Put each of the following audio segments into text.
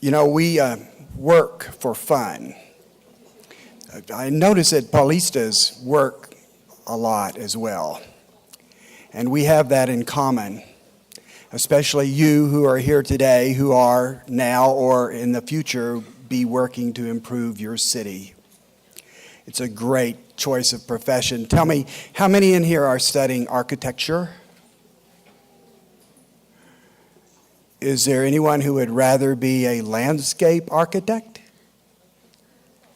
We work for fun. I notice that Paulistas work a lot as well. And we have that in common, especially you who are here today, who are now or in the future be working to improve your city. It's a great choice of profession. Tell me, how many in here are studying architecture? Is there anyone who would rather be a landscape architect?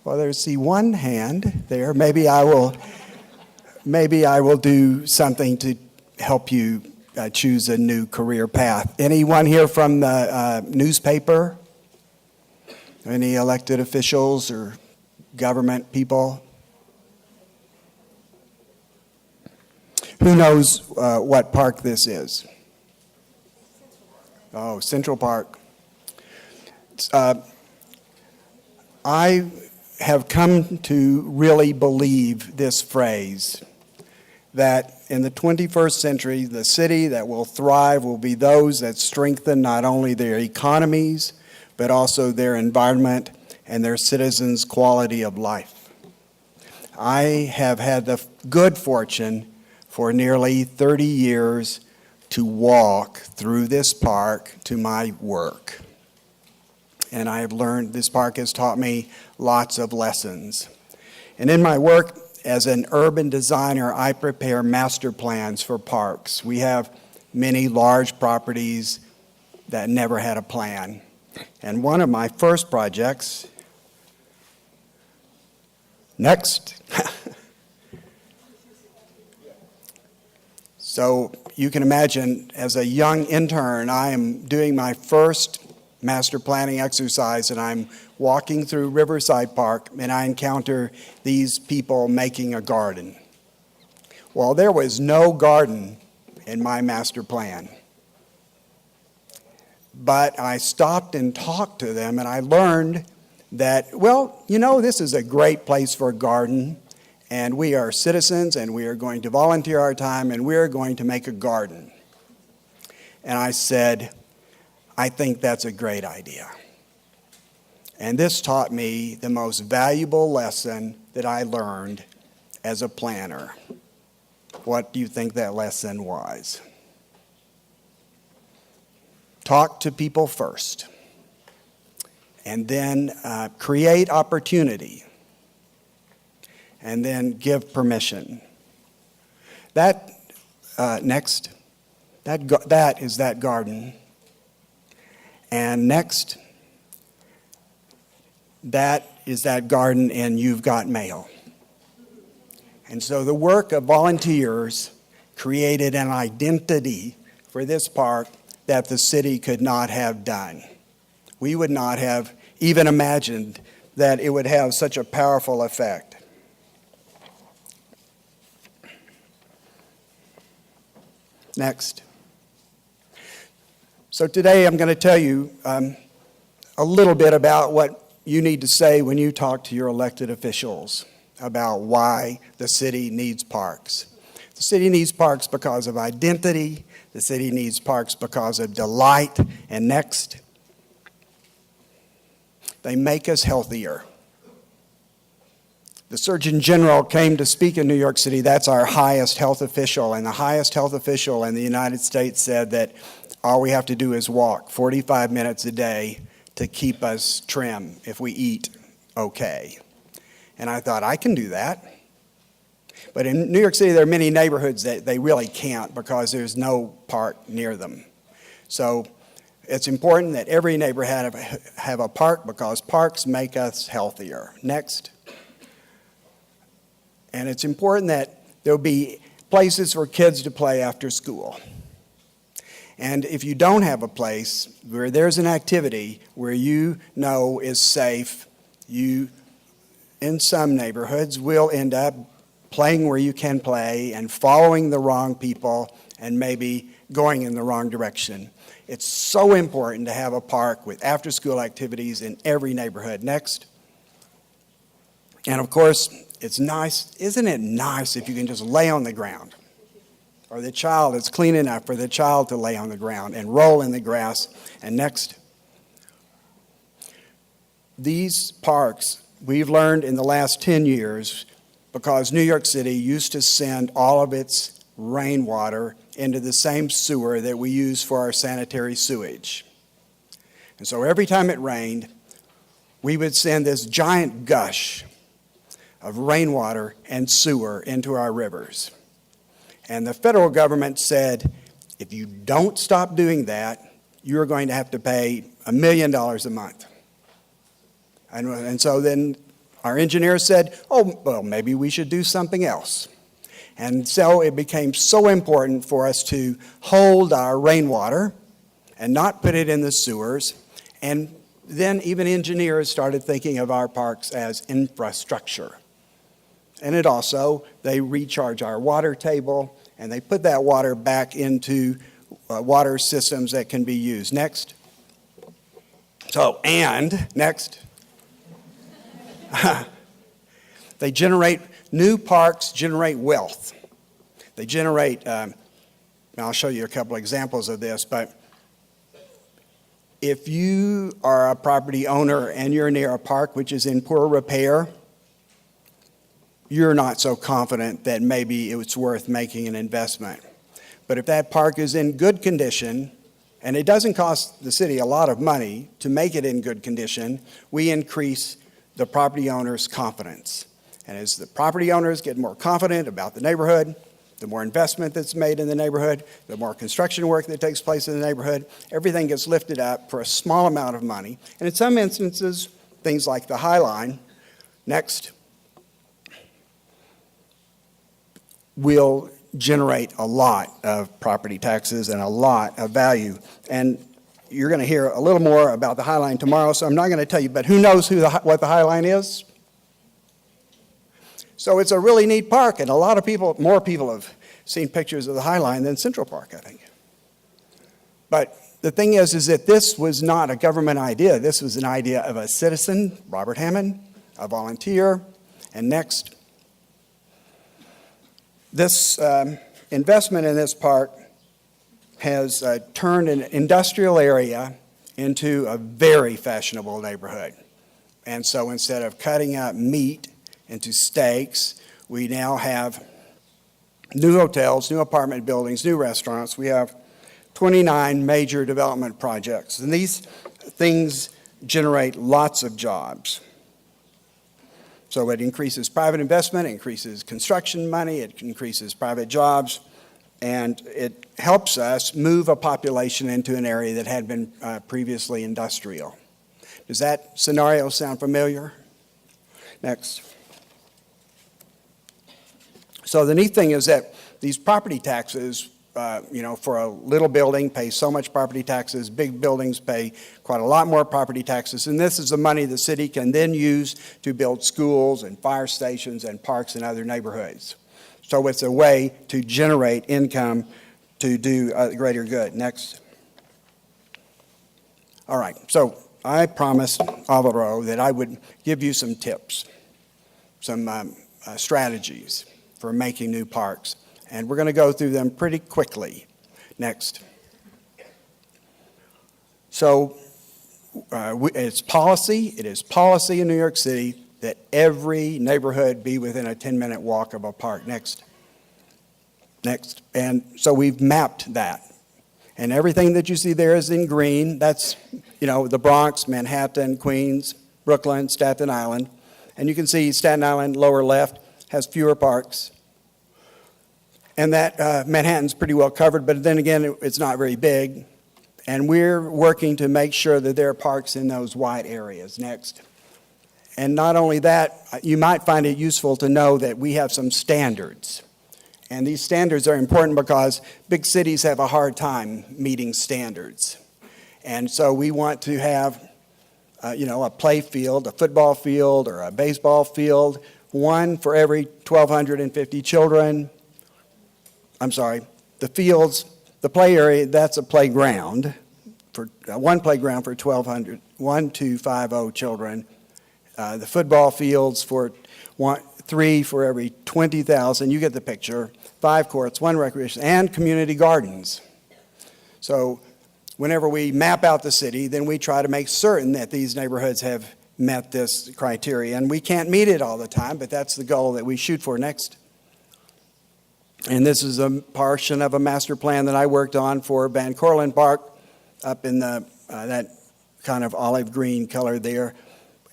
Well, there's one hand there. Maybe I will do something to help you choose a new career path. Anyone here from the newspaper? Any elected officials or government people? Who knows what park this is? Oh, Central Park. I have come to really believe this phrase, that in the 21st century, the city that will thrive will be those that strengthen not only their economies, but also their environment and their citizens' quality of life. I have had the good fortune for nearly 30 years to walk through this park to my work. And I have learned, this park has taught me lots of lessons. And in my work as an urban designer, I prepare master plans for parks. We have many large properties that never had a plan. And one of my first projects, next. So you can imagine, as a young intern, I am doing my first master planning exercise, and I'm walking through Riverside Park, and I encounter these people making a garden. Well, there was no garden in my master plan. But I stopped and talked to them, and I learned that, this is a great place for a garden, and we are citizens, and we are going to volunteer our time, and we are going to make a garden. And I said, I think that's a great idea. And this taught me the most valuable lesson that I learned as a planner. What do you think that lesson was? Talk to people first, and then create opportunity, and then give permission. That is that garden. And next, that is that garden, and you've got mail. And so the work of volunteers created an identity for this park that the city could not have done. We would not have even imagined that it would have such a powerful effect. Next. So today I'm going to tell you a little bit about what you need to say when you talk to your elected officials about why the city needs parks. The city needs parks because of identity. The city needs parks because of delight. And next, they make us healthier. The Surgeon General came to speak in New York City. That's our highest health official. And the highest health official in the United States said that all we have to do is walk 45 minutes a day to keep us trim if we eat okay. And I thought, I can do that. But in New York City, there are many neighborhoods that they really can't because there's no park near them. So it's important that every neighborhood have a park because parks make us healthier. Next. And it's important that there'll be places for kids to play after school. And if you don't have a place where there's an activity where you know is safe, you, in some neighborhoods, will end up playing where you can play and following the wrong people and maybe going in the wrong direction. It's so important to have a park with after-school activities in every neighborhood. Next. And of course, it's nice, isn't it nice if you can just lay on the ground? Or the child, it's clean enough for the child to lay on the ground and roll in the grass. And next. these parks, we've learned in the last 10 years, because New York City used to send all of its rainwater into the same sewer that we use for our sanitary sewage. And so every time it rained, we would send this giant gush of rainwater and sewer into our rivers. And the federal government said, if you don't stop doing that, you're going to have to pay $1 million a month. And so then our engineers said, oh, well, maybe we should do something else. And so it became so important for us to hold our rainwater and not put it in the sewers. And then even engineers started thinking of our parks as infrastructure. And it also, they recharge our water table, and they put that water back into water systems that can be used. Next. Next. They generate, new parks generate wealth. They generate, I'll show you a couple examples of this, but if you are a property owner and you're near a park which is in poor repair, you're not so confident that maybe it's worth making an investment. But if that park is in good condition, and it doesn't cost the city a lot of money to make it in good condition, we increase the property owner's confidence. And as the property owners get more confident about the neighborhood, the more investment that's made in the neighborhood, the more construction work that takes place in the neighborhood, everything gets lifted up for a small amount of money. And in some instances, things like the High Line, next, will generate a lot of property taxes and a lot of value. And you're going to hear a little more about the High Line tomorrow, so I'm not going to tell you, but who knows what the High Line is? So it's a really neat park, and a lot of people, more people have seen pictures of the High Line than Central Park, I think. But the thing is that this was not a government idea. This was an idea of a citizen, Robert Hammond, a volunteer. And next, this investment in this park has turned an industrial area into a very fashionable neighborhood. And so instead of cutting up meat into steaks, we now have new hotels, new apartment buildings, new restaurants. We have 29 major development projects. And these things generate lots of jobs. So it increases private investment, it increases construction money, it increases private jobs, and it helps us move a population into an area that had been previously industrial. Does that scenario sound familiar? Next. So the neat thing is that these property taxes, for a little building pay so much property taxes, big buildings pay quite a lot more property taxes, and this is the money the city can then use to build schools and fire stations and parks in other neighborhoods. So it's a way to generate income to do greater good. Next. All right, so I promised Alvaro that I would give you some tips, some strategies for making new parks. And we're going to go through them pretty quickly. Next. So it is policy in New York City that every neighborhood be within a 10-minute walk of a park. Next. Next. And so we've mapped that. And everything that you see there is in green. That's, the Bronx, Manhattan, Queens, Brooklyn, Staten Island. And you can see Staten Island, lower left, has fewer parks. And that Manhattan's pretty well covered, but then again, it's not very big. And we're working to make sure that there are parks in those wide areas. Next. And not only that, you might find it useful to know that we have some standards. And these standards are important because big cities have a hard time meeting standards. And so we want to have, a play field, a football field, or a baseball field, one for every 1,250 children. I'm sorry, the fields, the play area, that's a playground, for one playground for 1,250 children. The football fields for 3 for every 20,000, you get the picture. 5 courts, 1 recreation, and community gardens. So whenever we map out the city, then we try to make certain that these neighborhoods have met this criteria. And we can't meet it all the time, but that's the goal that we shoot for. Next. And this is a portion of a master plan that I worked on for Van Cortlandt Park up in the that kind of olive green color there.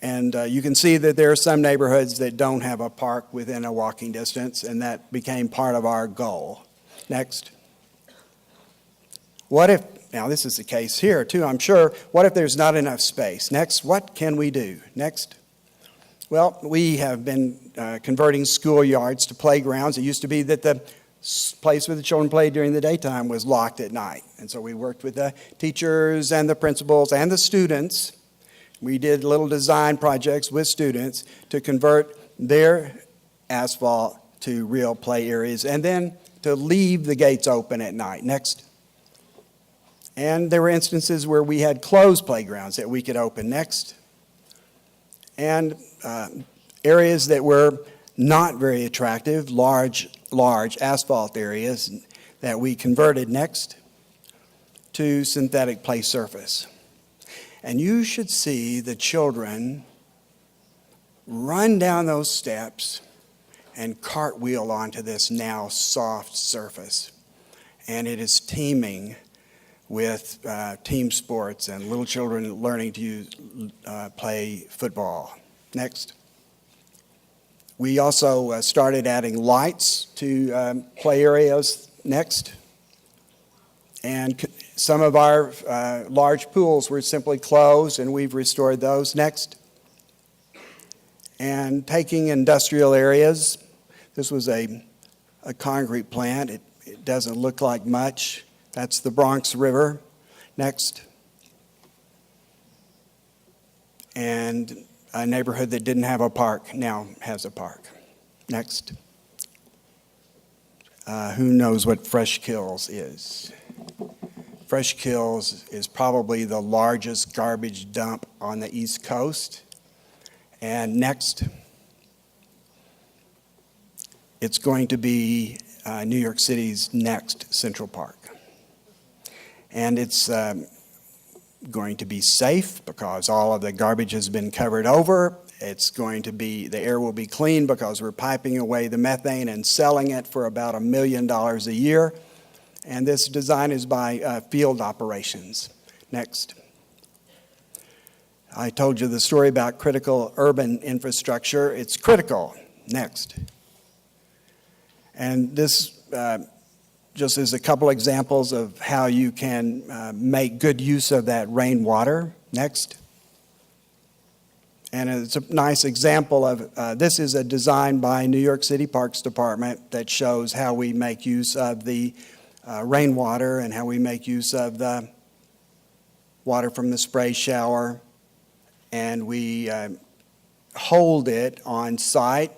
And you can see that there are some neighborhoods that don't have a park within a walking distance, and that became part of our goal. Next. What if, now this is the case here too, I'm sure, what if there's not enough space? Next, what can we do? Next. Well, we have been converting schoolyards to playgrounds. It used to be that the place where the children played during the daytime was locked at night. And so we worked with the teachers and the principals and the students. We did little design projects with students to convert their asphalt to real play areas and then to leave the gates open at night. Next. And there were instances where we had closed playgrounds that we could open. Next. And areas that were not very attractive, large asphalt areas that we converted next to synthetic play surface. And you should see the children run down those steps and cartwheel onto this now soft surface. And it is teeming with team sports and little children learning to play football. Next. We also started adding lights to play areas. Next. And some of our large pools were simply closed, and we've restored those. Next. And taking industrial areas. This was a concrete plant. It doesn't look like much. That's the Bronx River. Next. And a neighborhood that didn't have a park now has a park. Next. Who knows what Fresh Kills is? Fresh Kills is probably the largest garbage dump on the East Coast. And next. It's going to be New York City's next Central Park. And it's going to be safe because all of the garbage has been covered over. It's going to be, the air will be clean because we're piping away the methane and selling it for about $1 million a year. And this design is by Field Operations. Next. I told you the story about critical urban infrastructure. It's critical. Next. And this just as a couple examples of how you can make good use of that rainwater. Next. And it's a nice example of, this is a design by New York City Parks Department that shows how we make use of the rainwater and how we make use of the water from the spray shower. And we hold it on site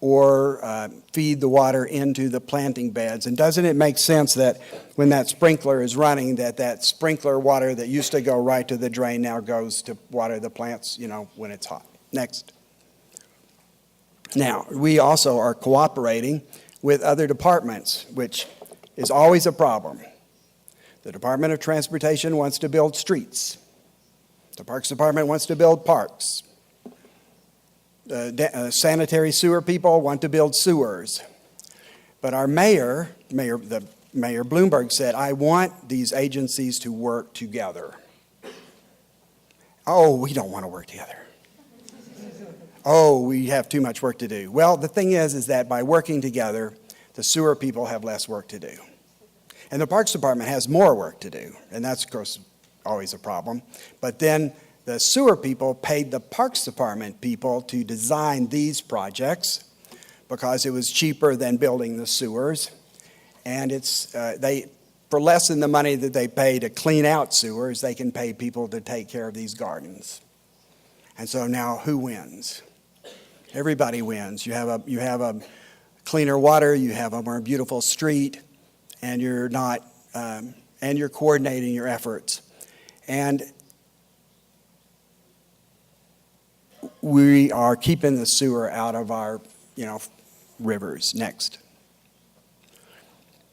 or feed the water into the planting beds. And doesn't it make sense that when that sprinkler is running, that sprinkler water that used to go right to the drain now goes to water the plants, when it's hot? Next. Now, we also are cooperating with other departments, which is always a problem. The Department of Transportation wants to build streets. The Parks Department wants to build parks. Sanitary sewer people want to build sewers. But our Mayor Bloomberg said, I want these agencies to work together. Oh, we don't want to work together. Oh, we have too much work to do. Well, the thing is that by working together, the sewer people have less work to do. And the Parks Department has more work to do. And that's, of course, always a problem. But then the sewer people paid the Parks Department people to design these projects because it was cheaper than building the sewers. And it's for less than the money that they pay to clean out sewers, they can pay people to take care of these gardens. And so now who wins? Everybody wins. You have a cleaner water, you have a more beautiful street, and you're not and you're coordinating your efforts. And we are keeping the sewer out of our, rivers. Next.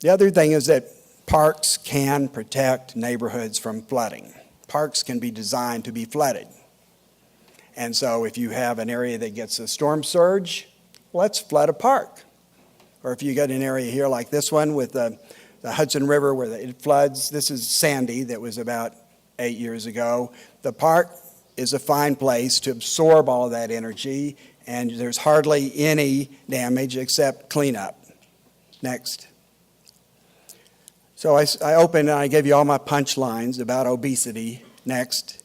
The other thing is that parks can protect neighborhoods from flooding. Parks can be designed to be flooded. And so if you have an area that gets a storm surge, let's flood a park. Or if you got an area here like this one with the Hudson River where it floods, this is Sandy that was about 8 years ago. The park is a fine place to absorb all of that energy, and there's hardly any damage except cleanup. Next. So I opened and I gave you all my punchlines about obesity. Next.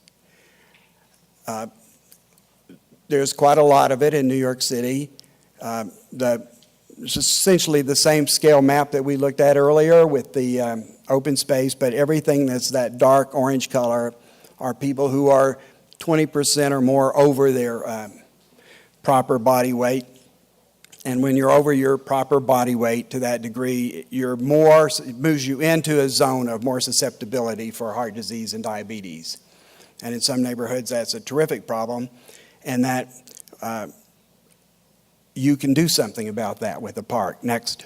There's quite a lot of it in New York City. It's essentially the same scale map that we looked at earlier with the open space, but everything that's that dark orange color are people who are 20% or more over their proper body weight. And when you're over your proper body weight to that degree, it moves you into a zone of more susceptibility for heart disease and diabetes. And in some neighborhoods, that's a terrific problem, and that you can do something about that with a park. Next.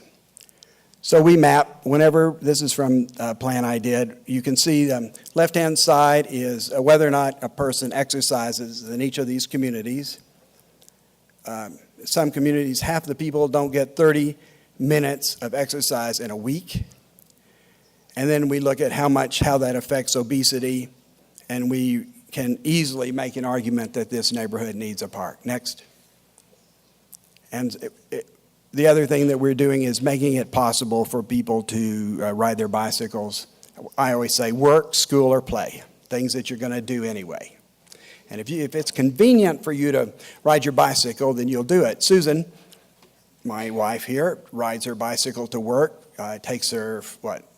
So we map, this is from a plan I did, you can see the left-hand side is whether or not a person exercises in each of these communities. Some communities, half the people don't get 30 minutes of exercise in a week. And then we look at how that affects obesity, and we can easily make an argument that this neighborhood needs a park. Next. And the other thing that we're doing is making it possible for people to ride their bicycles. I always say work, school, or play, things that you're going to do anyway. And if it's convenient for you to ride your bicycle, then you'll do it. Susan, my wife here, rides her bicycle to work. It takes her,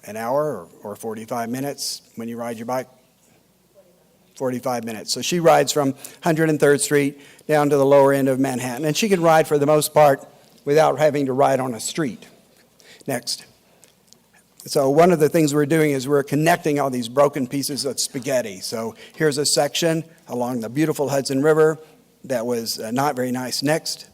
an hour or 45 minutes when you ride your bike? 45 minutes. So she rides from 103rd Street down to the lower end of Manhattan. And she can ride for the most part without having to ride on a street. Next. So one of the things we're doing is we're connecting all these broken pieces of spaghetti. So here's a section along the beautiful Hudson River that was not very nice. Next.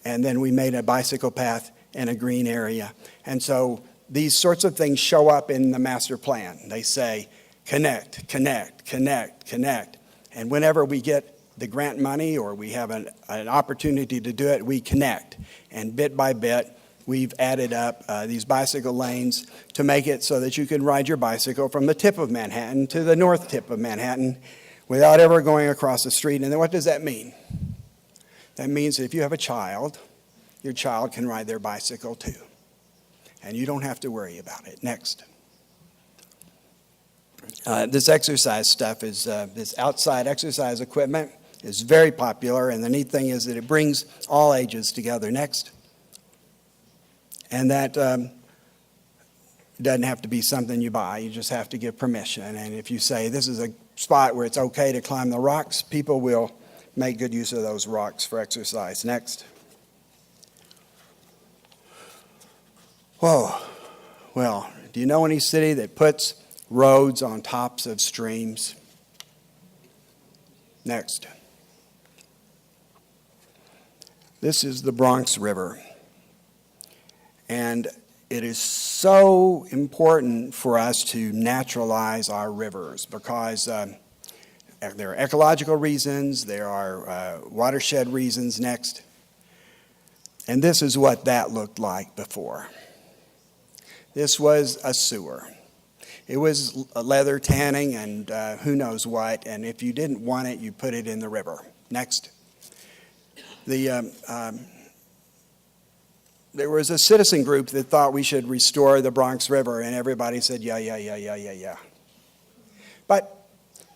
And then we made a bicycle path in a green area. And so these sorts of things show up in the master plan. They say, connect, connect, connect, connect. And whenever we get the grant money or we have an opportunity to do it, we connect. And bit by bit, we've added up these bicycle lanes to make it so that you can ride your bicycle from the tip of Manhattan to the north tip of Manhattan without ever going across the street. And then what does that mean? That means that if you have a child, your child can ride their bicycle too. And you don't have to worry about it. Next. This exercise stuff is, this outside exercise equipment is very popular, and the neat thing is that it brings all ages together. Next. And that doesn't have to be something you buy. You just have to give permission. And if you say this is a spot where it's okay to climb the rocks, people will make good use of those rocks for exercise. Next. Whoa. Well, do you know any city that puts roads on tops of streams? Next. This is the Bronx River. And it is so important for us to naturalize our rivers because there are ecological reasons, there are watershed reasons. Next. And this is what that looked like before. This was a sewer. It was leather tanning and who knows what, and if you didn't want it, you put it in the river. Next. There was a citizen group that thought we should restore the Bronx River, and everybody said, yeah. But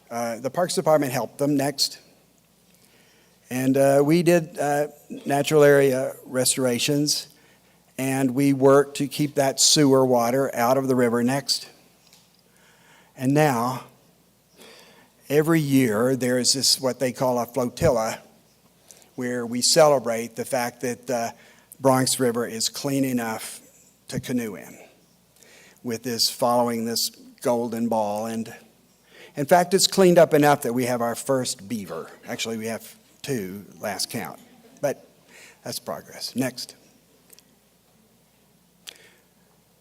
the Parks Department helped them. Next. And we did natural area restorations, and we worked to keep that sewer water out of the river. Next. And now, every year, there is this, what they call a flotilla, where we celebrate the fact that the Bronx River is clean enough to canoe in, with this following this golden ball. And in fact, it's cleaned up enough that we have our first beaver. Actually, we have 2, last count. But that's progress. Next.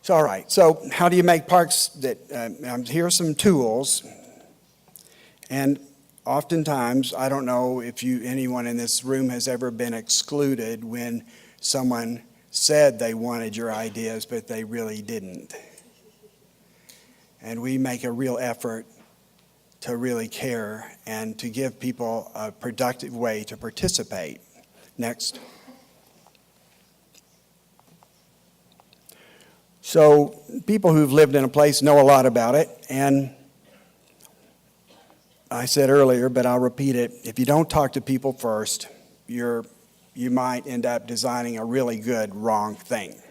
So, all right. So how do you make parks that, here are some tools. And oftentimes, I don't know if anyone in this room has ever been excluded when someone said they wanted your ideas, but they really didn't. And we make a real effort to really care and to give people a productive way to participate. Next. So people who've lived in a place know a lot about it, and I said earlier, but I'll repeat it, if you don't talk to people first, you might end up designing a really good wrong thing.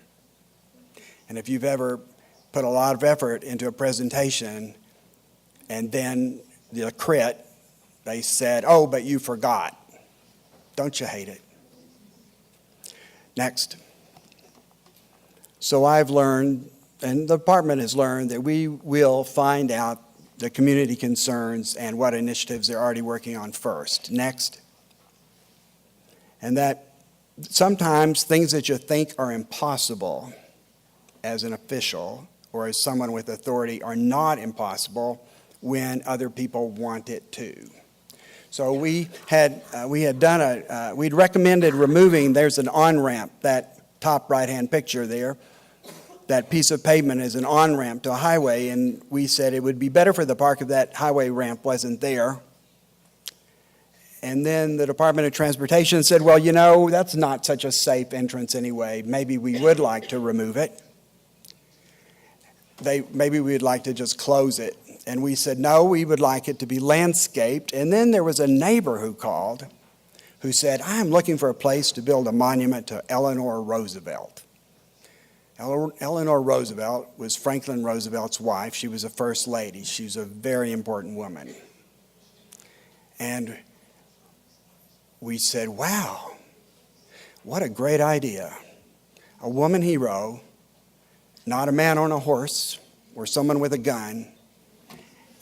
And if you've ever put a lot of effort into a presentation and then the crit, they said, oh, but you forgot. Don't you hate it? Next. So I've learned, and the department has learned, that we will find out the community concerns and what initiatives they're already working on first. Next. And that sometimes things that you think are impossible as an official or as someone with authority are not impossible when other people want it to. So we'd recommended removing, there's an on-ramp, that top right-hand picture there. That piece of pavement is an on-ramp to a highway, and we said it would be better for the park if that highway ramp wasn't there. And then the Department of Transportation said, well, you know, that's not such a safe entrance anyway. Maybe we would like to remove it. Maybe we'd like to just close it. And we said, no, we would like it to be landscaped. And then there was a neighbor who called who said, I'm looking for a place to build a monument to Eleanor Roosevelt. Eleanor Roosevelt was Franklin Roosevelt's wife. She was a first lady. She was a very important woman. And we said, wow, what a great idea. A woman hero, not a man on a horse or someone with a gun.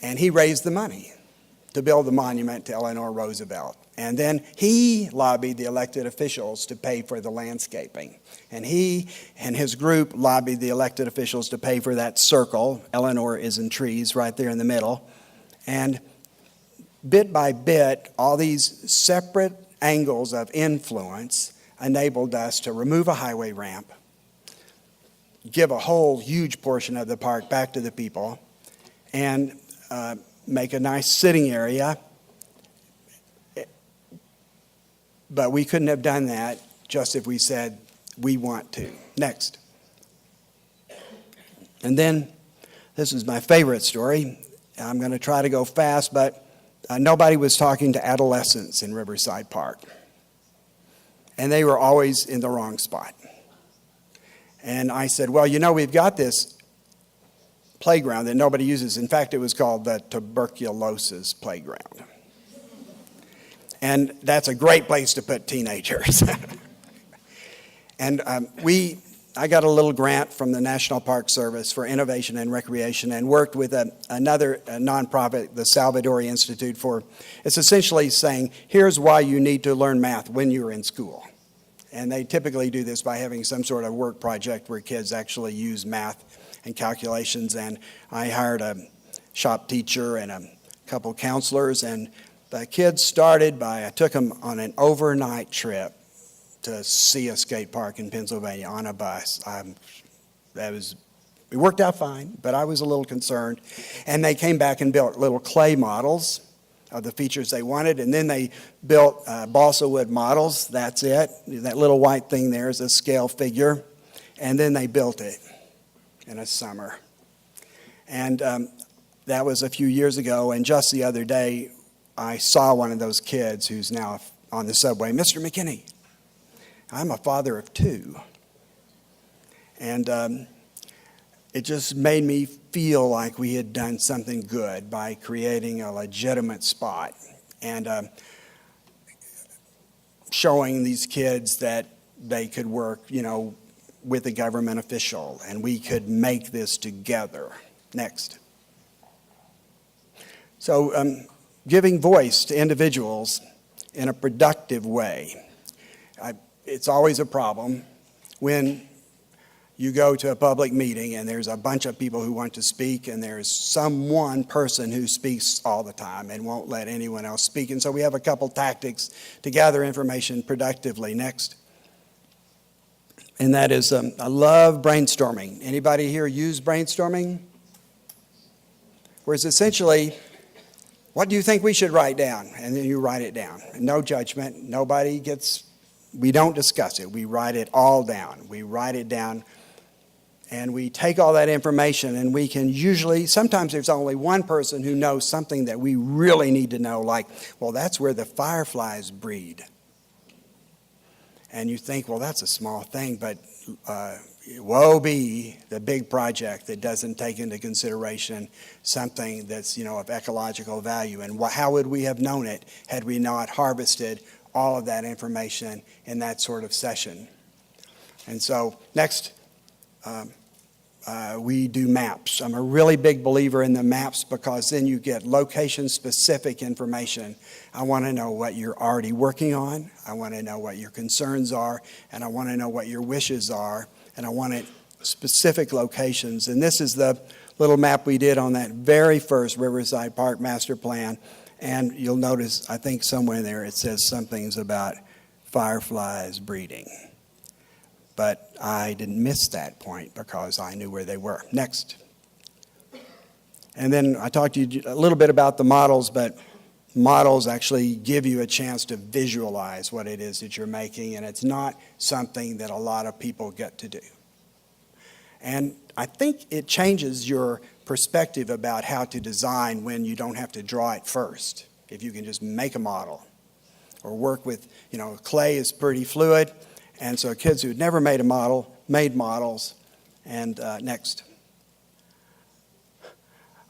And he raised the money to build the monument to Eleanor Roosevelt. And then he lobbied the elected officials to pay for the landscaping. And he and his group lobbied the elected officials to pay for that circle. Eleanor is in trees right there in the middle. And bit by bit, all these separate angles of influence enabled us to remove a highway ramp, give a whole huge portion of the park back to the people, and make a nice sitting area. But we couldn't have done that just if we said we want to. Next. And then, this is my favorite story. I'm going to try to go fast, but nobody was talking to adolescents in Riverside Park. And they were always in the wrong spot. And I said, well, you know, we've got this playground that nobody uses. In fact, it was called the tuberculosis playground. And that's a great place to put teenagers. And I got a little grant from the National Park Service for Innovation and Recreation and worked with another nonprofit, the Salvador Institute, it's essentially saying, here's why you need to learn math when you're in school. And they typically do this by having some sort of work project where kids actually use math and calculations. And I hired a shop teacher and a couple counselors, and the kids started I took them on an overnight trip to see a skate park in Pennsylvania on a bus. It worked out fine, but I was a little concerned. And they came back and built little clay models of the features they wanted, and then they built balsa wood models. That's it. That little white thing there is a scale figure. And then they built it in a summer. And that was a few years ago, and just the other day, I saw one of those kids who's now on the subway, Mr. Mckinney, I'm a father of two. And it just made me feel like we had done something good by creating a legitimate spot and showing these kids that they could work, you know, with a government official, and we could make this together. Next. So, giving voice to individuals in a productive way. It's always a problem when you go to a public meeting and there's a bunch of people who want to speak, and there's some one person who speaks all the time and won't let anyone else speak. And so we have a couple tactics to gather information productively. Next. And that is, I love brainstorming. Anybody here use brainstorming? Where it's essentially, what do you think we should write down? And then you write it down. No judgment. We don't discuss it. We write it all down. We write it down. And we take all that information, and we can usually, sometimes there's only one person who knows something that we really need to know, like, well, that's where the fireflies breed. And you think, well, that's a small thing, but woe be the big project that doesn't take into consideration something that's, of ecological value. And how would we have known it had we not harvested all of that information in that sort of session? And so, next. We do maps. I'm a really big believer in the maps because then you get location-specific information. I want to know what you're already working on. I want to know what your concerns are, and I want to know what your wishes are, and I want it specific locations. And this is the little map we did on that very first Riverside Park Master Plan. And you'll notice, I think somewhere there it says something's about fireflies breeding. But I didn't miss that point because I knew where they were. Next. And then I talked to you a little bit about the models, but models actually give you a chance to visualize what it is that you're making, and it's not something that a lot of people get to do. And I think it changes your perspective about how to design when you don't have to draw it first, if you can just make a model or work with, clay is pretty fluid. And so kids who'd never made a model, made models. And next.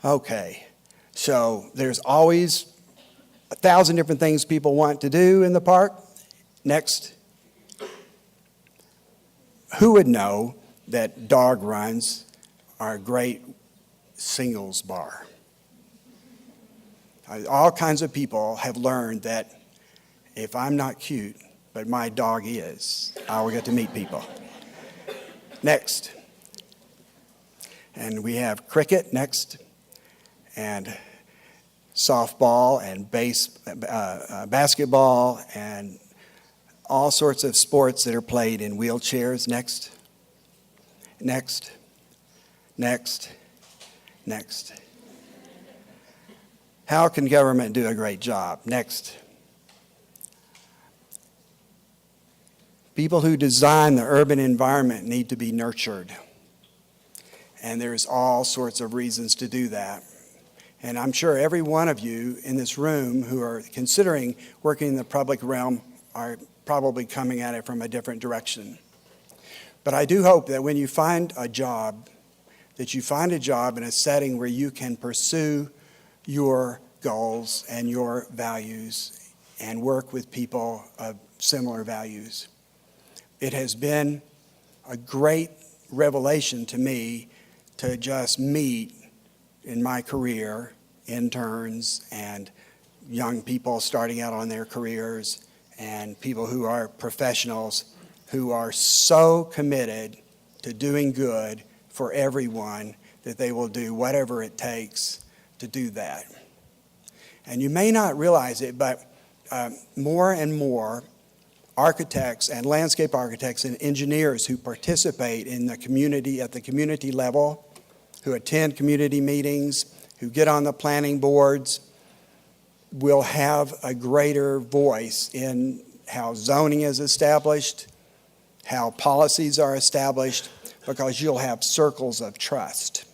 Okay, so there's always 1,000 different things people want to do in the park. Next. Who would know that dog runs are a great singles bar? All kinds of people have learned that if I'm not cute, but my dog is, I will get to meet people. Next. And we have cricket next, and softball and basketball and all sorts of sports that are played in wheelchairs. Next. Next. Next. Next. How can government do a great job? Next. People who design the urban environment need to be nurtured. And there's all sorts of reasons to do that. And I'm sure every one of you in this room who are considering working in the public realm are probably coming at it from a different direction. But I do hope that when you find a job, that you find a job in a setting where you can pursue your goals and your values and work with people of similar values. It has been a great revelation to me to just meet in my career interns and young people starting out on their careers and people who are professionals who are so committed to doing good for everyone that they will do whatever it takes to do that. And you may not realize it, but more and more architects and landscape architects and engineers who participate in the community at the community level, who attend community meetings, who get on the planning boards, will have a greater voice in how zoning is established, how policies are established, because you'll have circles of trust.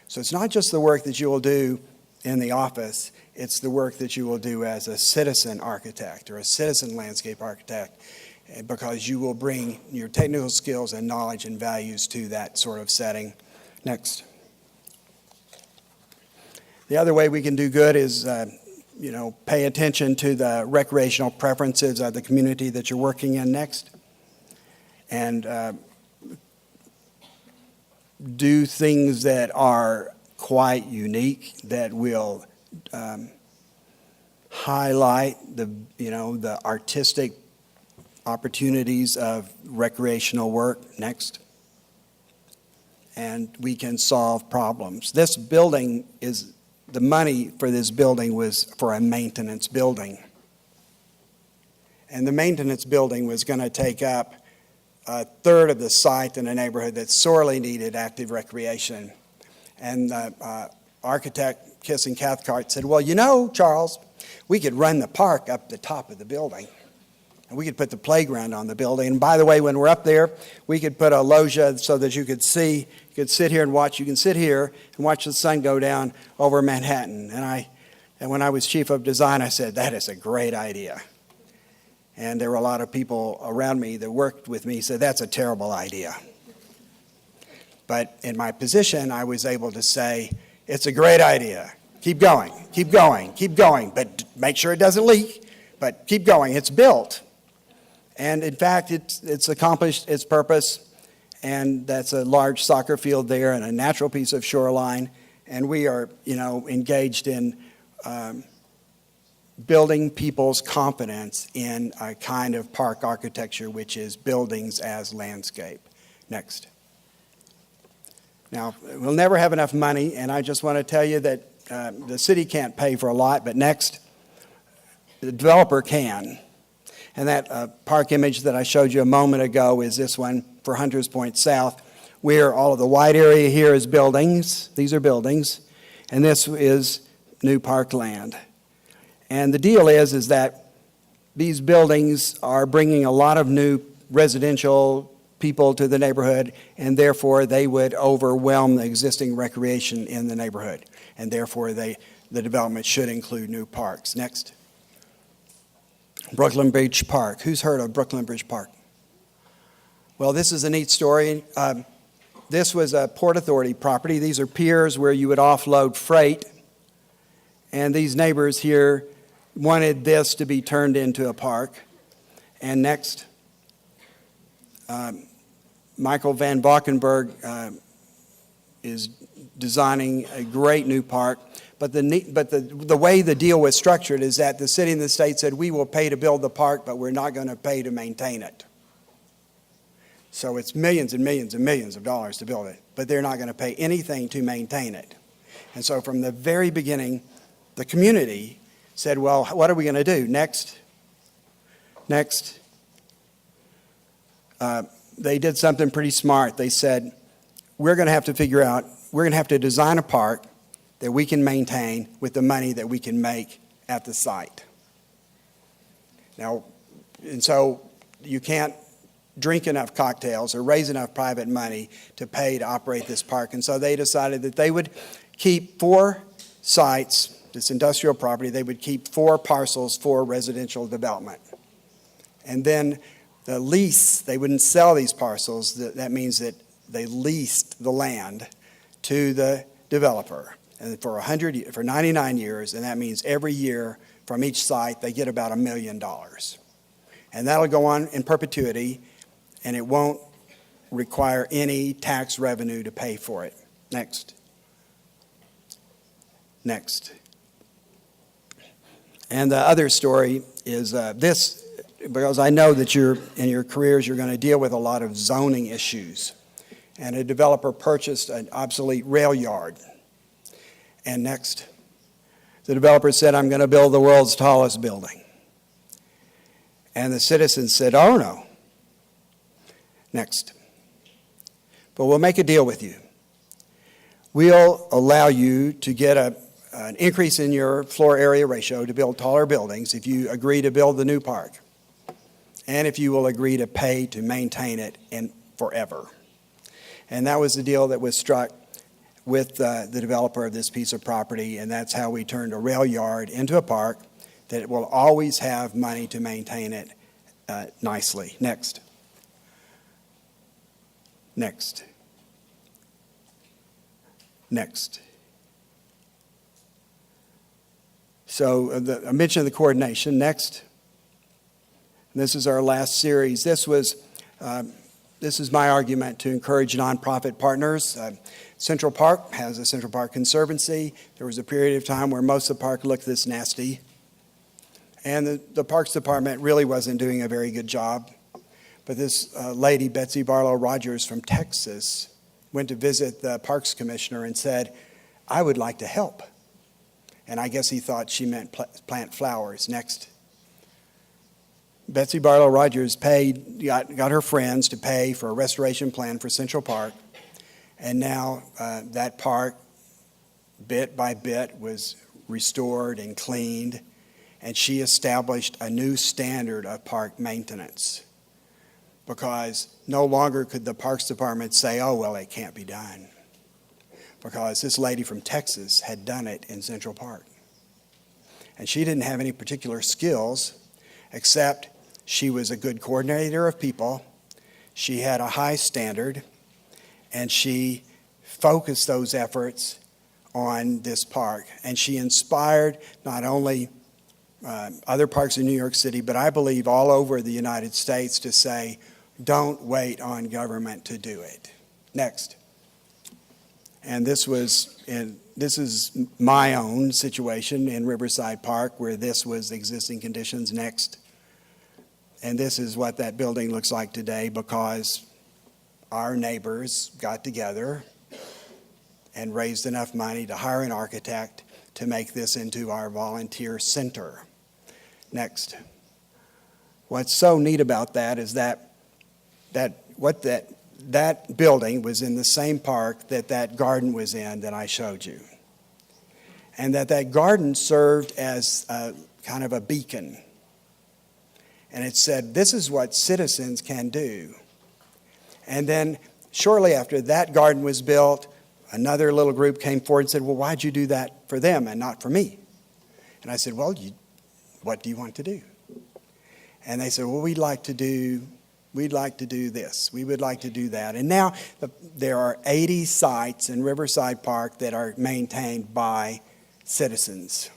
So it's not just the work that you will do in the office, it's the work that you will do as a citizen architect or a citizen landscape architect, because you will bring your technical skills and knowledge and values to that sort of setting. Next. The other way we can do good is, pay attention to the recreational preferences of the community that you're working in. Next. And do things that are quite unique that will highlight the artistic opportunities of recreational work. Next. and we can solve problems. This building is, the money for this building was for a maintenance building. And the maintenance building was going to take up a third of the site in a neighborhood that sorely needed active recreation. And the architect, Kiss and Cathcart, said, well, you know, Charles, we could run the park up the top of the building. And we could put the playground on the building. And by the way, when we're up there, we could put a loggia so that you could see, you could sit here and watch. You can sit here and watch the sun go down over Manhattan. And when I was chief of design, I said, that is a great idea. And there were a lot of people around me that worked with me said, that's a terrible idea. But in my position, I was able to say, it's a great idea. Keep going, keep going, keep going. But make sure it doesn't leak, but keep going. It's built. And in fact, it's accomplished its purpose. And that's a large soccer field there and a natural piece of shoreline. And we are, engaged in building people's confidence in a kind of park architecture, which is buildings as landscape. Next. Now, we'll never have enough money, and I just want to tell you that the city can't pay for a lot, but next, the developer can. And that park image that I showed you a moment ago is this one for Hunters Point South, where all of the white area here is buildings. These are buildings. And this is new parkland. And the deal is that these buildings are bringing a lot of new residential people to the neighborhood, and therefore they would overwhelm the existing recreation in the neighborhood. And therefore the development should include new parks. Next. Brooklyn Bridge Park. Who's heard of Brooklyn Bridge Park? Well, this is a neat story. This was a Port Authority property. These are piers where you would offload freight. And these neighbors here wanted this to be turned into a park. And next, Michael Van Valkenburg is designing a great new park. But the way the deal was structured is that the city and the state said, we will pay to build the park, but we're not going to pay to maintain it. So it's millions and millions and millions of dollars to build it, but they're not going to pay anything to maintain it. And so from the very beginning, the community said, well, what are we going to do? Next. They did something pretty smart. They said, we're going to have to figure out, we're going to have to design a park that we can maintain with the money that we can make at the site. Now, and so you can't drink enough cocktails or raise enough private money to pay to operate this park. And so they decided that they would keep 4 sites, this industrial property, they would keep 4 parcels for residential development. And then the lease, they wouldn't sell these parcels. That means that they leased the land to the developer. And for 99 years, and that means every year from each site, they get about $1 million. And that'll go on in perpetuity, and it won't require any tax revenue to pay for it. Next. And the other story is this, because I know that in your careers, you're going to deal with a lot of zoning issues. And a developer purchased an obsolete rail yard. And next, the developer said, I'm going to build the world's tallest building. And the citizens said, oh, no. Next. But we'll make a deal with you. We'll allow you to get an increase in your floor area ratio to build taller buildings if you agree to build the new park. And if you will agree to pay to maintain it forever. And that was the deal that was struck with the developer of this piece of property, and that's how we turned a rail yard into a park that will always have money to maintain it nicely. Next. So I mentioned the coordination. Next. And this is our last series. This is my argument to encourage nonprofit partners. Central Park has a Central Park Conservancy. There was a period of time where most of the park looked this nasty. And the Parks Department really wasn't doing a very good job. But this lady, Betsy Barlow Rogers from Texas, went to visit the Parks Commissioner and said, I would like to help. And I guess he thought she meant plant flowers. Next. Betsy Barlow Rogers got her friends to pay for a restoration plan for Central Park. And now that park, bit by bit, was restored and cleaned. And she established a new standard of park maintenance, because no longer could the Parks Department say, oh, well, it can't be done, because this lady from Texas had done it in Central Park. And she didn't have any particular skills, except she was a good coordinator of people, she had a high standard, and she focused those efforts on this park. And she inspired not only other parks in New York City, but I believe all over the United States, to say, don't wait on government to do it. Next. And this is my own situation in Riverside Park, where this was existing conditions. Next. And this is what that building looks like today, because our neighbors got together and raised enough money to hire an architect to make this into our volunteer center. Next. What's so neat about that is that building was in the same park that garden was in that I showed you. And that garden served as a kind of a beacon. And it said, this is what citizens can do. And then shortly after that garden was built, another little group came forward and said, well, why'd you do that for them and not for me? And I said, well, what do you want to do? And they said, well, we'd like to do this. We would like to do that. And now there are 80 sites in Riverside Park that are maintained by citizens.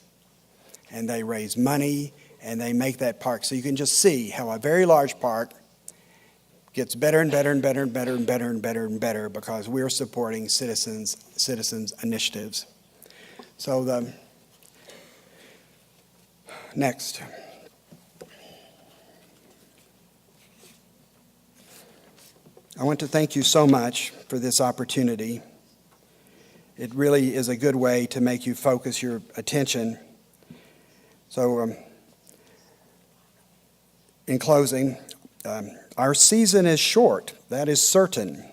And they raise money and they make that park. So you can just see how a very large park gets better and better and better and better and better and better and better, because we're supporting citizens initiatives. So next. I want to thank you so much for this opportunity. It really is a good way to make you focus your attention. So, in closing, our season is short, that is certain.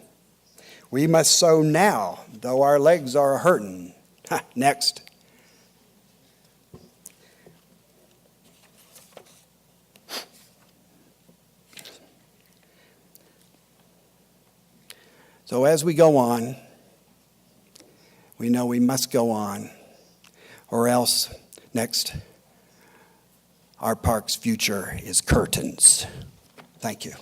We must sow now, though our legs are hurting. Next. So as we go on, we know we must go on, or else, next, our park's future is curtains. Thank you.